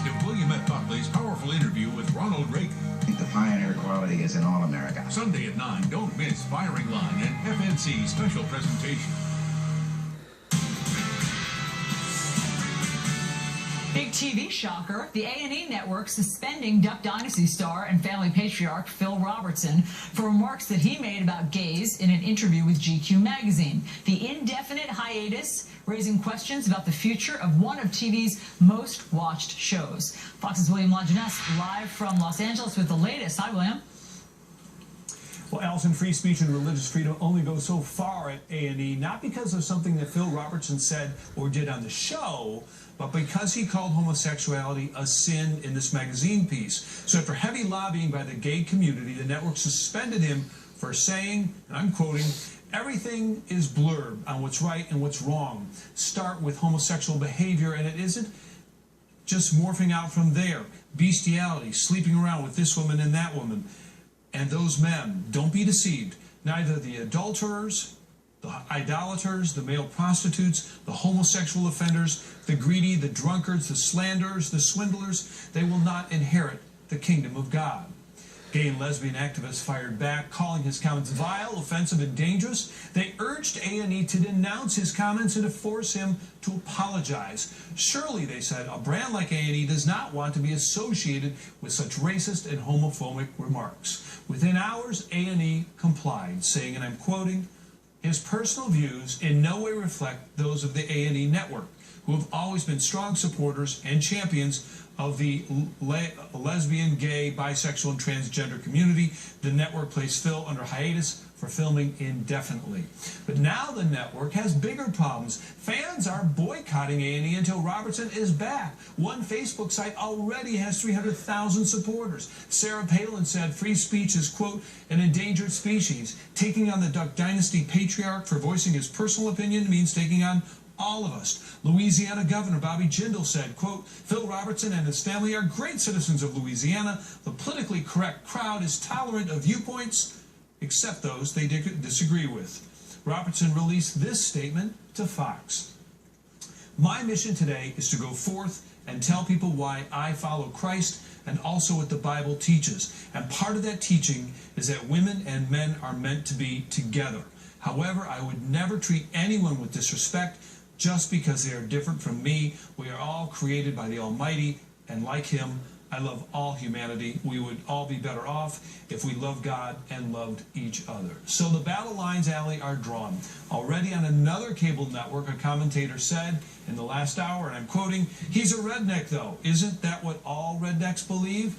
if William F. Buckley's powerful interview with Ronald Reagan. The pioneer quality is in all America. Sunday at 9, don't miss Firing Line and FNC special presentation. Big TV shocker, the A&E network suspending Duck Dynasty star and family patriarch Phil Robertson for remarks that he made about gays in an interview with GQ magazine. The indefinite hiatus raising questions about the future of one of TV's most watched shows. Fox's William Lajeunesse live from Los Angeles with the latest. Hi, William. Well, Allison, free speech and religious freedom only go so far at A&E, not because of something that Phil Robertson said or did on the show, but because he called homosexuality a sin in this magazine piece. So after heavy lobbying by the gay community, the network suspended him for saying, and I'm quoting, "Everything is blurred on what's right and what's wrong. Start with homosexual behavior, and it isn't just morphing out from there. Bestiality, sleeping around with this woman and that woman. And those men, don't be deceived. Neither the adulterers, the idolaters, the male prostitutes, the homosexual offenders, the greedy, the drunkards, the slanderers, the swindlers, they will not inherit the kingdom of God." Gay and lesbian activists fired back, calling his comments vile, offensive, and dangerous. They urged A&E to denounce his comments and to force him to apologize. Surely, they said, a brand like A&E does not want to be associated with such racist and homophobic remarks. Within hours, A&E complied, saying, and I'm quoting, "His personal views in no way reflect those of the A&E network, who have always been strong supporters and champions of the lesbian, gay, bisexual, and transgender community. The network placed Phil under hiatus for filming indefinitely." But now the network has bigger problems. Fans are boycotting A&E until Robertson is back. One Facebook site already has 300,000 supporters. Sarah Palin said free speech is, quote, "an endangered species. Taking on the Duck Dynasty patriarch for voicing his personal opinion means taking on all of us." Louisiana Governor Bobby Jindal said, quote, "Phil Robertson and his family are great citizens of Louisiana. The politically correct crowd is tolerant of viewpoints, except those they disagree with." Robertson released this statement to Fox. "My mission today is to go forth and tell people why I follow Christ and also what the Bible teaches. And part of that teaching is that women and men are meant to be together. However, I would never treat anyone with disrespect just because they are different from me. We are all created by the Almighty, and like Him, I love all humanity. We would all be better off if we loved God and loved each other." So the battle lines, Allie, are drawn. Already on another cable network, a commentator said in the last hour, and I'm quoting, "He's a redneck, though. Isn't that what all rednecks believe?"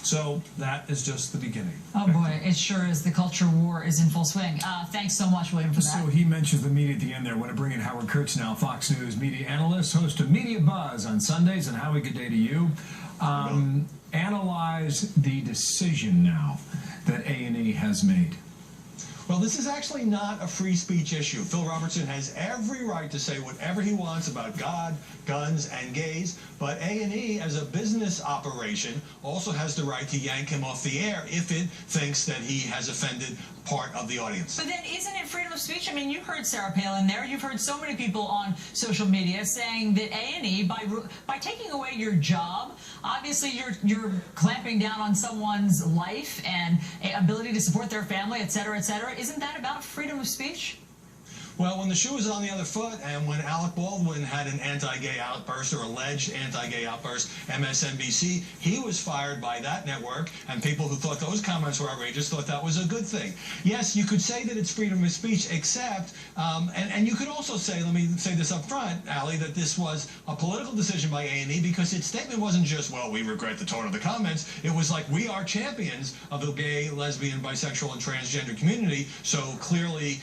So that is just the beginning. Oh boy, it sure is. The culture war is in full swing. Thanks so much, William, for that. So he mentions the media at the end there. I want to bring in Howard Kurtz now, Fox News media analyst, host of Media Buzz on Sundays. And Howie, good day to you. Analyze the decision now that A&E has made. Well, this is actually not a free speech issue. Phil Robertson has every right to say whatever he wants about God, guns, and gays, but A&E, as a business operation, also has the right to yank him off the air if it thinks that he has offended part of the audience. But then isn't it freedom of speech? I mean, you heard Sarah Palin there. You've heard so many people on social media saying that A&E, by taking away your job, obviously you're clamping down on someone's life and ability to support their family, et cetera, et cetera. Isn't that about freedom of speech? Well, when the shoe was on the other foot and when Alec Baldwin had an anti-gay outburst or alleged anti-gay outburst, MSNBC, he was fired by that network, and people who thought those comments were outrageous thought that was a good thing. Yes, you could say that it's freedom of speech, except, and you could also say, let me say this up front, Allie, that this was a political decision by A&E because its statement wasn't just, well, we regret the tone of the comments. It was like, we are champions of the gay, lesbian, bisexual, and transgender community, so clearly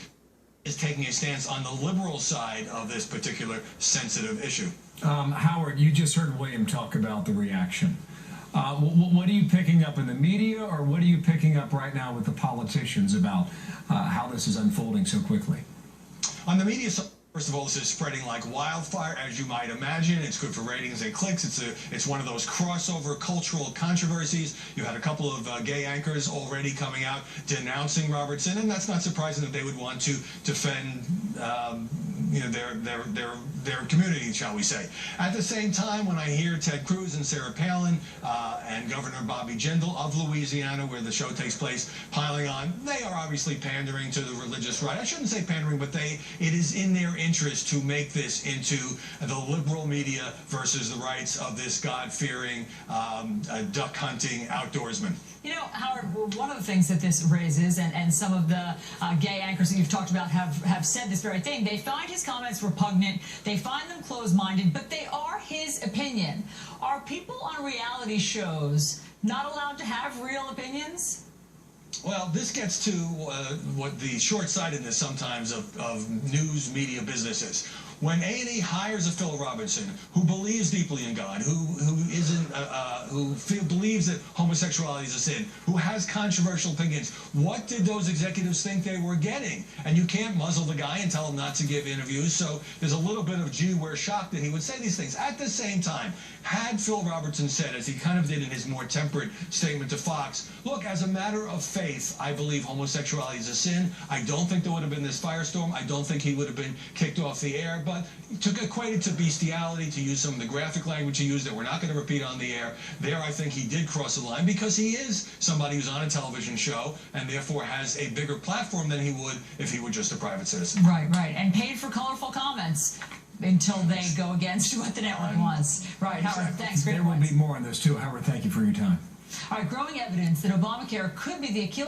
is taking a stance on the liberal side of this particular sensitive issue. Howard, you just heard William talk about the reaction. What are you picking up in the media, or what are you picking up right now with the politicians about how this is unfolding so quickly? On the media side, first of all, this is spreading like wildfire, as you might imagine. It's good for ratings and clicks. It's one of those crossover cultural controversies. You had a couple of gay anchors already coming out denouncing Robertson, and that's not surprising that they would want to defend their their community, shall we say. At the same time, when I hear Ted Cruz and Sarah Palin and Governor Bobby Jindal of Louisiana, where the show takes place, piling on, they are obviously pandering to the religious right. I shouldn't say pandering, but it is in their interest to make this into the liberal media versus the rights of this God-fearing, duck-hunting outdoorsman. You know, Howard, one of the things that this raises, and some of the gay anchors that you've talked about have said this very thing, they find his comments repugnant, they find them closed-minded, but they are his opinion. Are people on reality shows not allowed to have real opinions? Well, this gets to what the short-sightedness sometimes of news media businesses. When A&E hires a Phil Robertson who believes deeply in God, who believes that homosexuality is a sin, who has controversial opinions, what did those executives think they were getting? And you can't muzzle the guy and tell him not to give interviews. So there's a little bit of, gee, we're shocked that he would say these things. At the same time, had Phil Robertson said, as he kind of did in his more temperate statement to Fox, look, as a matter of faith, I believe homosexuality is a sin. I don't think there would have been this firestorm. I don't think he would have been kicked off the air. But to equate it to bestiality, to use some of the graphic language he used that we're not going to repeat on the air, there I think he did cross the line because he is somebody who's on a television show and therefore has a bigger platform than he would if he were just a private citizen. Right, right. And paid for colorful comments until they go against what the network wants. Right, Howard, thanks. Great There will be more on this too. Howard, thank you for your time. All right, growing evidence that Obamacare could be the Achilles